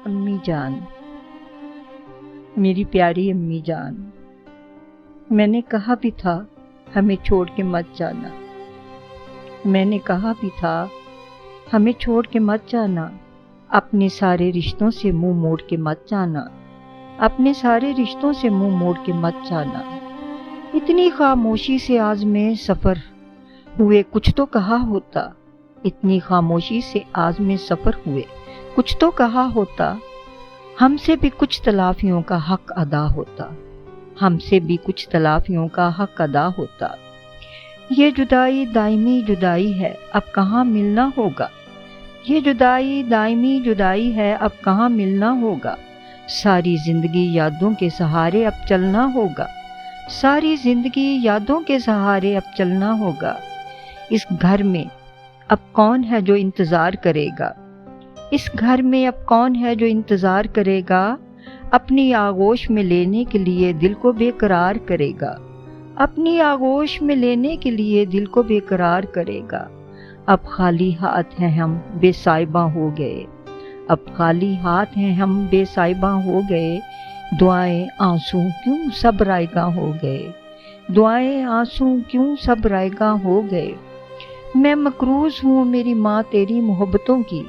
امی جان، میری پیاری امی جان، میں نے کہا بھی تھا ہمیں چھوڑ کے مت جانا، میں نے کہا بھی تھا ہمیں چھوڑ کے مت جانا، اپنے سارے رشتوں سے منہ موڑ کے مت جانا، اپنے سارے رشتوں سے منہ موڑ کے مت جانا۔ اتنی خاموشی سے آج میں سفر ہوئے کچھ تو کہا ہوتا، اتنی خاموشی سے آج میں سفر ہوئے کچھ تو کہا ہوتا، ہم سے بھی کچھ تلافیوں کا حق ادا ہوتا، ہم سے بھی کچھ تلافیوں کا حق ادا ہوتا۔ یہ جدائی دائمی جدائی ہے، اب کہاں ملنا ہوگا، یہ جدائی دائمی جدائی ہے، اب کہاں ملنا ہوگا، ساری زندگی یادوں کے سہارے اب چلنا ہوگا، ساری زندگی یادوں کے سہارے اب چلنا ہوگا۔ اس گھر میں اب کون ہے جو انتظار کرے گا، اس گھر میں اب کون ہے جو انتظار کرے گا، اپنی آغوش میں لینے کے لیے دل کو بے قرار کرے گا، اپنی آغوش میں لینے کے لیے دل کو بے قرار کرے گا۔ اب خالی ہاتھ ہیں ہم بے صاحباں ہو گئے، اب خالی ہاتھ ہیں ہم بے صاحباں ہو گئے، دعائیں آنسو کیوں سب رائگاں ہو گئے، دعائیں آنسو کیوں سب رائگاں ہو گئے۔ میں مقروض ہوں میری ماں تیری محبتوں کی،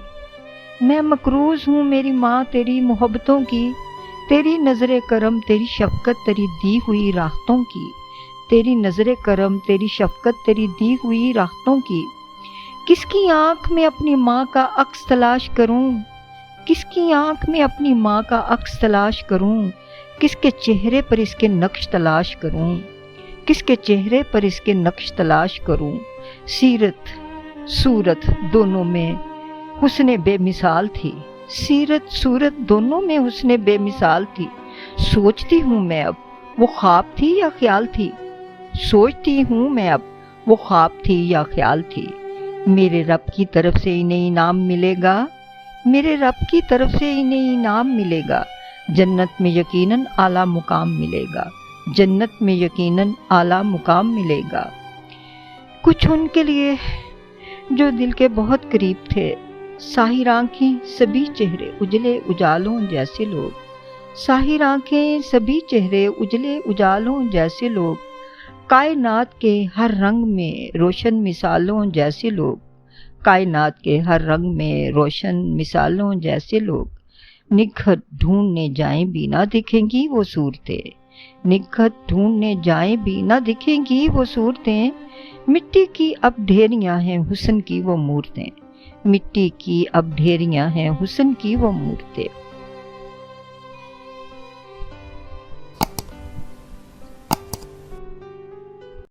میں مقروض ہوں میری ماں تیری محبتوں کی، تیری نظر کرم تیری شفقت تیری دی ہوئی راحتوں کی، تیری نظر کرم تیری شفقت تیری دی ہوئی راحتوں کی۔ کس کی آنکھ میں اپنی ماں کا عکس تلاش کروں، کس کی آنکھ میں اپنی ماں کا عکس تلاش کروں، کس کے چہرے پر اس کے نقش تلاش کروں، کس کے چہرے پر اس کے نقش تلاش کروں۔ سیرت صورت دونوں میں حسن بے مثال تھی، سیرت صورت دونوں میں حسن بے مثال تھی۔ سوچتی ہوں میں اب وہ خواب تھی یا خیال تھی، سوچتی ہوں میں اب وہ خواب تھی یا خیال تھی۔ میرے رب کی طرف سے انہیں انعام ملے گا، میرے رب کی طرف سے انہیں انعام ملے گا، جنت میں یقیناً اعلیٰ مقام ملے گا، جنت میں یقیناً اعلیٰ مقام ملے گا۔ کچھ ان کے لیے جو دل کے بہت قریب تھے، ساحر آنکھیں سبھی چہرے اجلے اجالوں جیسے لوگ، ساحر آنکھیں سبھی چہرے اجلے اجالوں جیسے لوگ، کائنات کے ہر رنگ میں روشن مثالوں جیسے لوگ، کائنات کے ہر رنگ میں روشن مثالوں جیسے لوگ۔ نکھت ڈھونڈنے جائیں بھی نہ دکھیں گی وہ صورتیں، نکھت ڈھونڈنے جائیں بھی نہ دکھیں گی وہ صورتیں، مٹی کی اب ڈھیریاں ہیں حسن کی وہ مورتیں، مٹی کی اب ڈھیریاں ہیں حسن کی وہ مورتیں۔